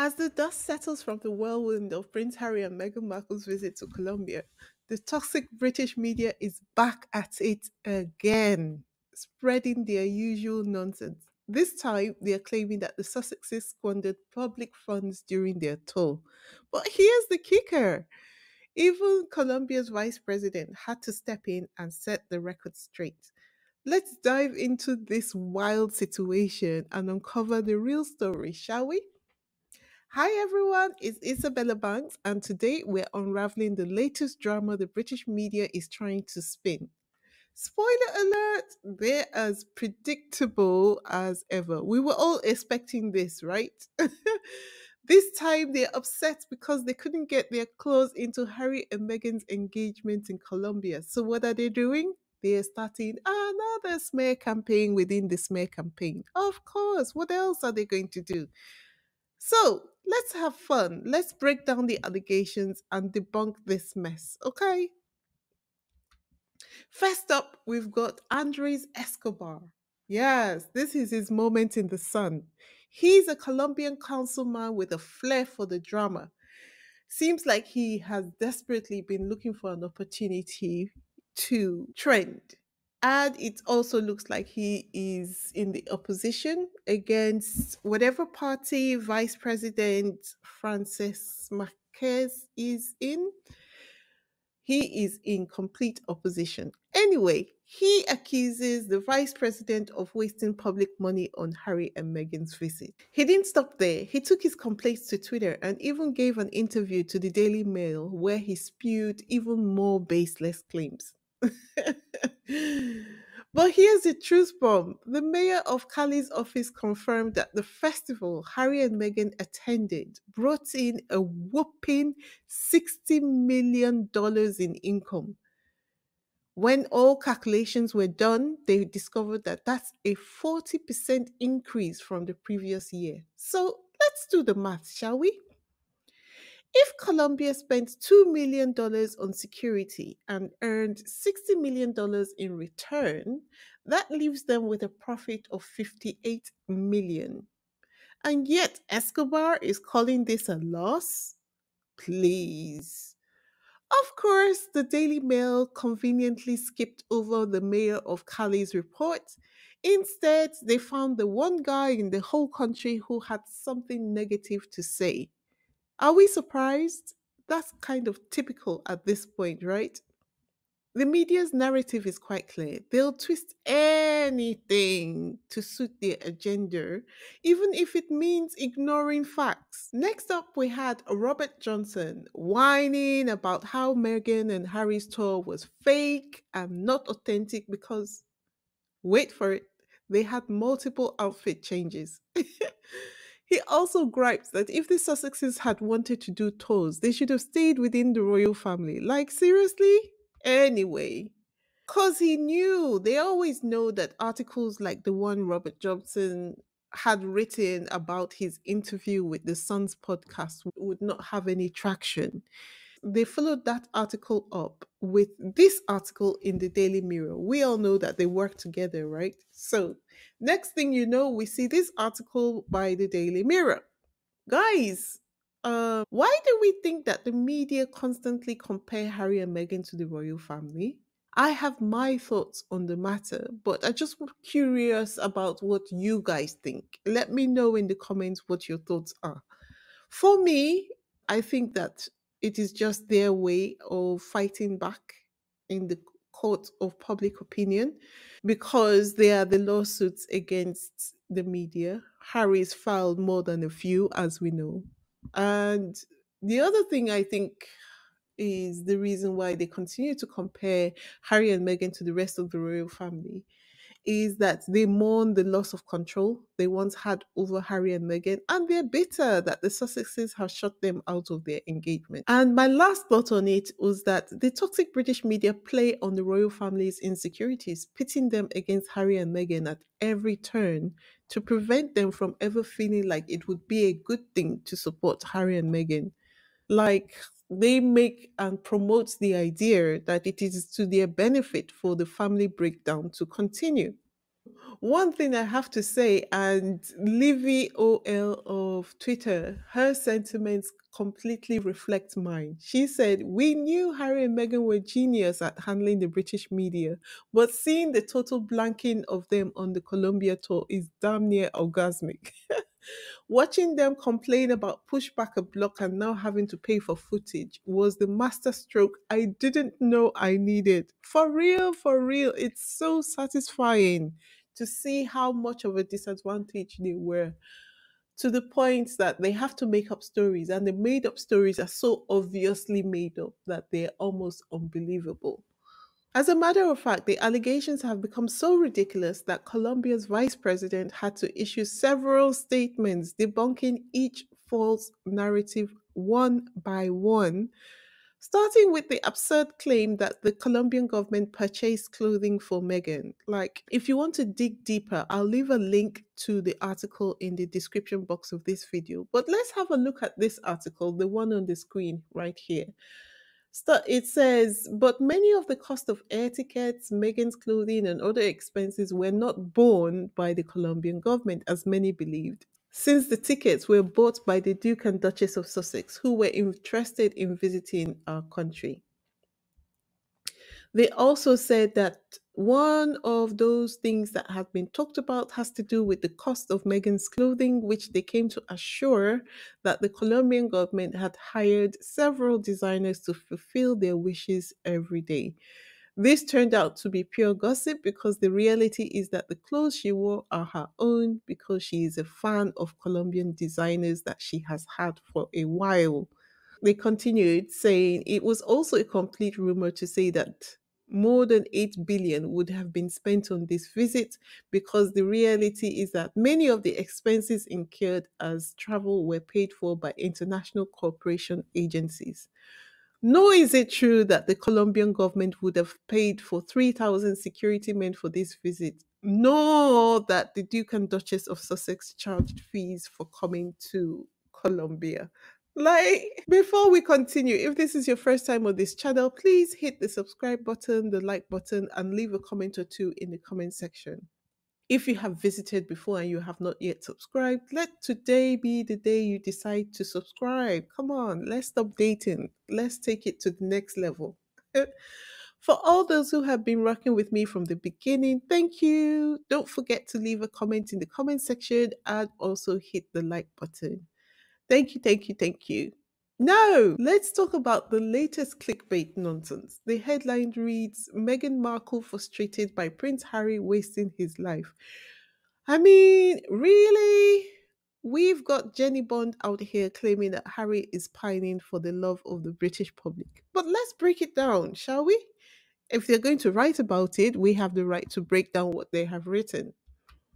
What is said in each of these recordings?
As the dust settles from the whirlwind of Prince Harry and Meghan Markle's visit to Colombia, the toxic British media is back at it again, spreading their usual nonsense. This time, they are claiming that the Sussexes squandered public funds during their tour. But here's the kicker: even Colombia's vice president had to step in and set the record straight. Let's dive into this wild situation and uncover the real story, shall we? Hi everyone, it's Isabella Banks, and today we're unraveling the latest drama the British media is trying to spin. Spoiler alert, they're as predictable as ever. We were all expecting this, right? This time they're upset because they couldn't get their claws into Harry and Meghan's engagement in Colombia. So, what are they doing? They are starting another smear campaign within the smear campaign. Of course, what else are they going to do? So let's have fun. Let's break down the allegations and debunk this mess, okay? First up, we've got Andres Escobar. Yes, this is his moment in the sun. He's a Colombian councilman with a flair for the drama. Seems like he has desperately been looking for an opportunity to trend. And it also looks like he is in the opposition against whatever party Vice President Francis Marquez is in. He is in complete opposition. Anyway, he accuses the vice president of wasting public money on Harry and Meghan's visit. He didn't stop there. He took his complaints to Twitter and even gave an interview to the Daily Mail where he spewed even more baseless claims. But here's the truth bomb. The mayor of Cali's office confirmed that the festival Harry and Meghan attended brought in a whopping $60 million in income. When all calculations were done, they discovered that that's a 40% increase from the previous year. So let's do the math, shall we? If Colombia spent $2 million on security and earned $60 million in return, that leaves them with a profit of 58 million. And yet Escobar is calling this a loss? Please. Of course, the Daily Mail conveniently skipped over the mayor of Cali's report. Instead, they found the one guy in the whole country who had something negative to say. Are we surprised? That's kind of typical at this point, right? The media's narrative is quite clear. They'll twist anything to suit their agenda, even if it means ignoring facts. Next up, we had Robert Johnson whining about how Meghan and Harry's tour was fake and not authentic because, wait for it, they had multiple outfit changes. He also gripes that if the Sussexes had wanted to do tours, they should have stayed within the royal family. Like, seriously? Anyway, because he knew, they always know that articles like the one Robert Johnson had written about his interview with the Sun's podcast would not have any traction. They followed that article up with this article in the Daily Mirror. We all know that they work together, right? So, next thing you know, we see this article by the Daily Mirror. Guys, why do we think that the media constantly compare Harry and Meghan to the royal family? I have my thoughts on the matter, but I just curious about what you guys think. Let me know in the comments what your thoughts are. For me, I think that it is just their way of fighting back in the court of public opinion because they are the lawsuits against the media. Harry's filed more than a few, as we know. And the other thing I think is the reason why they continue to compare Harry and Meghan to the rest of the royal family is that they mourn the loss of control they once had over Harry and Meghan, and they're bitter that the Sussexes have shut them out of their engagement. And my last thought on it was that the toxic British media play on the royal family's insecurities, pitting them against Harry and Meghan at every turn to prevent them from ever feeling like it would be a good thing to support Harry and Meghan. Like, they make and promote the idea that it is to their benefit for the family breakdown to continue. One thing I have to say, and Livy OL of Twitter, her sentiments completely reflect mine. She said, "We knew Harry and Meghan were genius at handling the British media, but seeing the total blanking of them on the Colombia tour is damn near orgasmic." Watching them complain about pushback a block and now having to pay for footage was the masterstroke I didn't know I needed. For real, it's so satisfying to see how much of a disadvantage they were, to the point that they have to make up stories, and the made up stories are so obviously made up that they're almost unbelievable. As a matter of fact, the allegations have become so ridiculous that Colombia's vice president had to issue several statements debunking each false narrative one by one, starting with the absurd claim that the Colombian government purchased clothing for Meghan. Like, if you want to dig deeper, I'll leave a link to the article in the description box of this video. But let's have a look at this article, the one on the screen right here. It says, but many of the cost of air tickets, Meghan's clothing, and other expenses were not borne by the Colombian government, as many believed, since the tickets were bought by the Duke and Duchess of Sussex, who were interested in visiting our country. They also said that one of those things that have been talked about has to do with the cost of Meghan's clothing, which they came to assure that the Colombian government had hired several designers to fulfill their wishes every day. This turned out to be pure gossip because the reality is that the clothes she wore are her own because she is a fan of Colombian designers that she has had for a while. They continued saying it was also a complete rumor to say that more than 8 billion would have been spent on this visit, because the reality is that many of the expenses incurred as travel were paid for by international cooperation agencies. Nor is it true that the Colombian government would have paid for 3,000 security men for this visit, nor that the Duke and Duchess of Sussex charged fees for coming to Colombia. Like, before we continue, if this is your first time on this channel, please hit the subscribe button, the like button, and leave a comment or two in the comment section. If you have visited before and you have not yet subscribed, let today be the day you decide to subscribe. Come on, let's stop dating. Let's take it to the next level. For all those who have been rocking with me from the beginning, thank you. Don't forget to leave a comment in the comment section and also hit the like button. Thank you, thank you, thank you. Now, let's talk about the latest clickbait nonsense. The headline reads, Meghan Markle frustrated by Prince Harry wasting his life. I mean, really? We've got Jenny Bond out here claiming that Harry is pining for the love of the British public. But let's break it down, shall we? If they're going to write about it, we have the right to break down what they have written.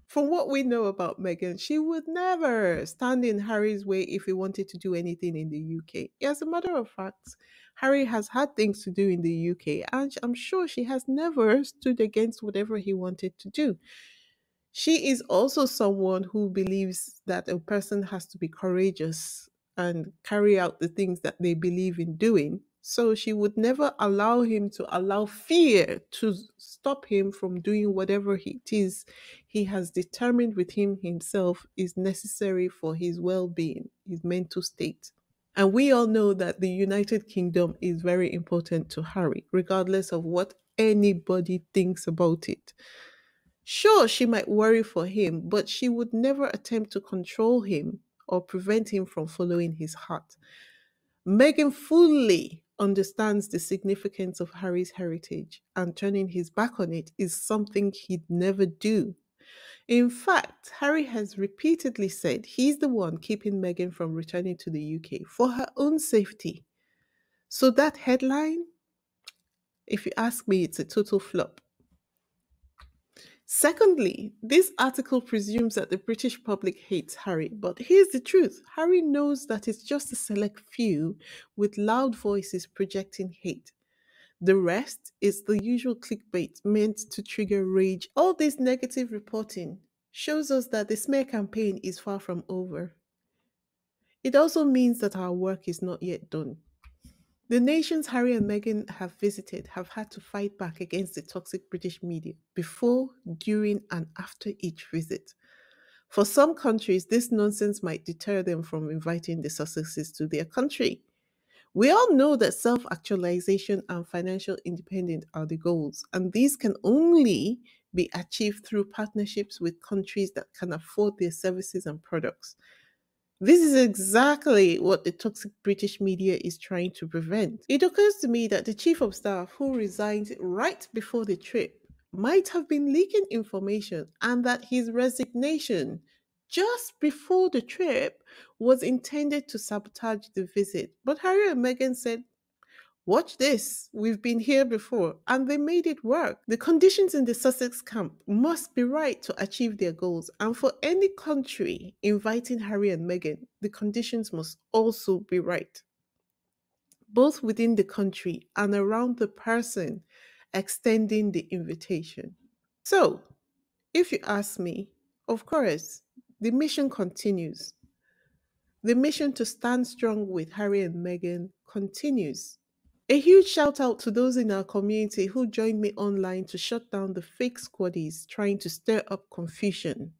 From what we know about Meghan, she would never stand in Harry's way if he wanted to do anything in the UK. As a matter of fact, Harry has had things to do in the UK, and I'm sure she has never stood against whatever he wanted to do. She is also someone who believes that a person has to be courageous and carry out the things that they believe in doing. So she would never allow him to allow fear to stop him from doing whatever it is he has determined with him himself is necessary for his well being, his mental state. And we all know that the United Kingdom is very important to Harry, regardless of what anybody thinks about it. Sure, she might worry for him, but she would never attempt to control him or prevent him from following his heart. Meghan fully understands the significance of Harry's heritage, and turning his back on it is something he'd never do. In fact, Harry has repeatedly said he's the one keeping Meghan from returning to the UK for her own safety. So that headline, if you ask me, it's a total flop. Secondly, this article presumes that the British public hates Harry, but here's the truth. Harry knows that it's just a select few with loud voices projecting hate. The rest is the usual clickbait meant to trigger rage. All this negative reporting shows us that the smear campaign is far from over. It also means that our work is not yet done. The nations Harry and Meghan have visited have had to fight back against the toxic British media before, during, and after each visit. For some countries, this nonsense might deter them from inviting the Sussexes to their country. We all know that self actualization and financial independence are the goals, and these can only be achieved through partnerships with countries that can afford their services and products. This is exactly what the toxic British media is trying to prevent. It occurs to me that the chief of staff who resigned right before the trip might have been leaking information and that his resignation just before the trip was intended to sabotage the visit. But Harry and Meghan said, "Watch this. We've been here before." And they made it work. The conditions in the Sussex camp must be right to achieve their goals. And for any country inviting Harry and Meghan, the conditions must also be right, both within the country and around the person extending the invitation. So, if you ask me, of course, the mission continues. The mission to stand strong with Harry and Meghan continues. A huge shout out to those in our community who joined me online to shut down the fake squaddies trying to stir up confusion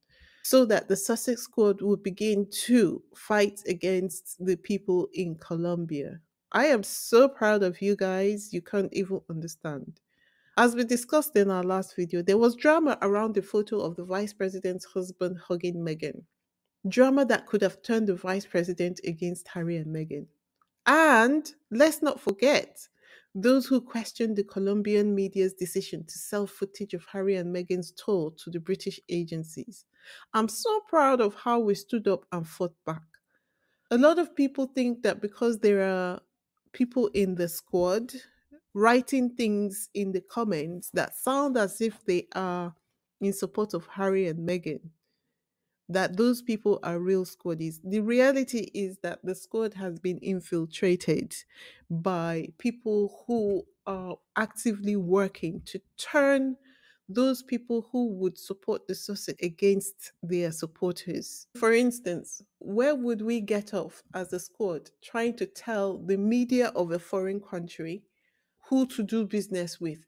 so that the Sussex squad would begin to fight against the people in Colombia. I am so proud of you guys, you can't even understand. As we discussed in our last video, there was drama around the photo of the vice president's husband hugging Meghan. Drama that could have turned the vice president against Harry and Meghan. And let's not forget those who questioned the Colombian media's decision to sell footage of Harry and Meghan's tour to the British agencies. I'm so proud of how we stood up and fought back. A lot of people think that because there are people in the squad writing things in the comments that sound as if they are in support of Harry and Meghan, that those people are real squaddies. The reality is that the squad has been infiltrated by people who are actively working to turn those people who would support the Sussex against their supporters. For instance, where would we get off as a squad trying to tell the media of a foreign country who to do business with?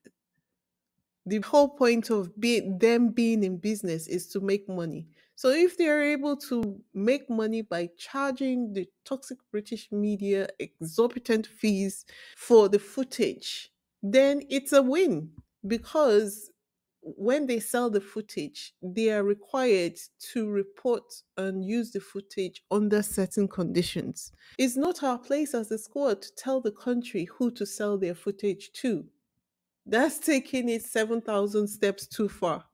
The whole point of them being in business is to make money. So if they're able to make money by charging the toxic British media exorbitant fees for the footage, then it's a win because when they sell the footage, they are required to report and use the footage under certain conditions. It's not our place as a squad to tell the country who to sell their footage to. That's taking it 7,000 steps too far.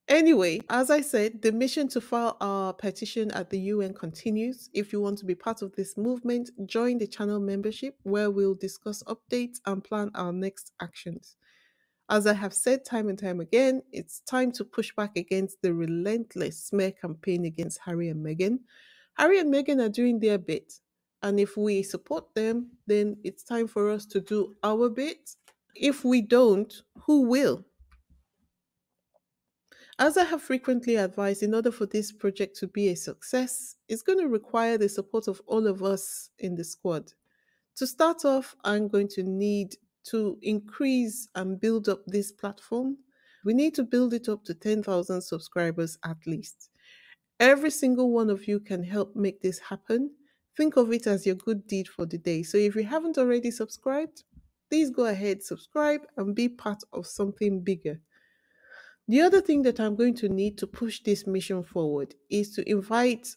Anyway, as I said, the mission to file our petition at the UN continues. If you want to be part of this movement, join the channel membership where we'll discuss updates and plan our next actions. As I have said time and time again, it's time to push back against the relentless smear campaign against Harry and Meghan. Harry and Meghan are doing their bit. And if we support them, then it's time for us to do our bit. If we don't, who will? As I have frequently advised, in order for this project to be a success, it's going to require the support of all of us in the squad. To start off, I'm going to need to increase and build up this platform. We need to build it up to 10,000 subscribers at least. Every single one of you can help make this happen. Think of it as your good deed for the day. So if you haven't already subscribed, please go ahead, subscribe, and be part of something bigger. The other thing that I'm going to need to push this mission forward is to invite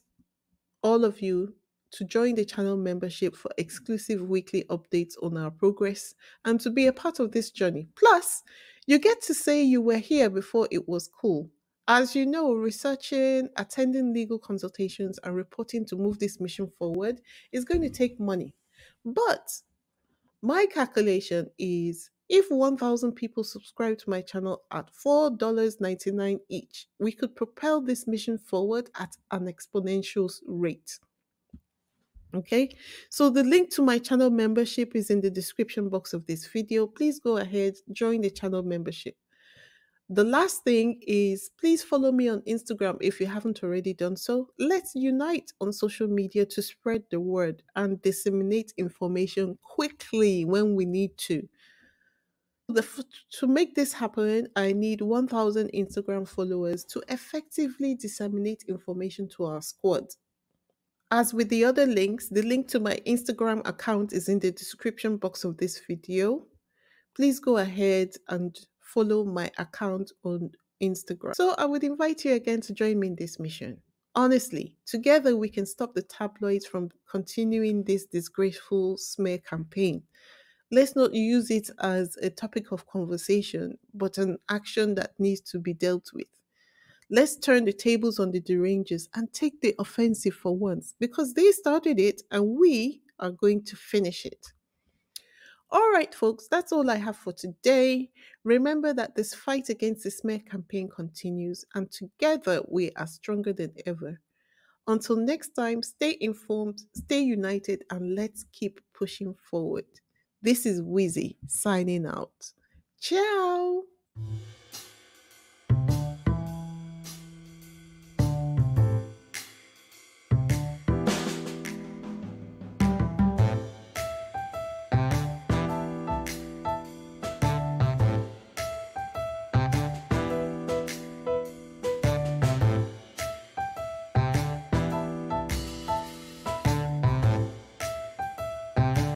all of you to join the channel membership for exclusive weekly updates on our progress and to be a part of this journey. Plus, you get to say you were here before it was cool. As you know, researching, attending legal consultations, and reporting to move this mission forward is going to take money. But my calculation is if 1,000 people subscribe to my channel at $4.99 each, we could propel this mission forward at an exponential rate. Okay, so the link to my channel membership is in the description box of this video. Please go ahead, join the channel membership. The last thing is please follow me on Instagram if you haven't already done so. Let's unite on social media to spread the word and disseminate information quickly when we need to. To make this happen, I need 1,000 Instagram followers to effectively disseminate information to our squad. As with the other links, the link to my Instagram account is in the description box of this video. Please go ahead and follow my account on Instagram. So I would invite you again to join me in this mission. Honestly, together we can stop the tabloids from continuing this disgraceful smear campaign. Let's not use it as a topic of conversation, but an action that needs to be dealt with. Let's turn the tables on the derangers and take the offensive for once because they started it and we are going to finish it. All right, folks, that's all I have for today. Remember that this fight against the smear campaign continues, and together we are stronger than ever. Until next time, stay informed, stay united, and let's keep pushing forward. This is Wheezy signing out. Ciao.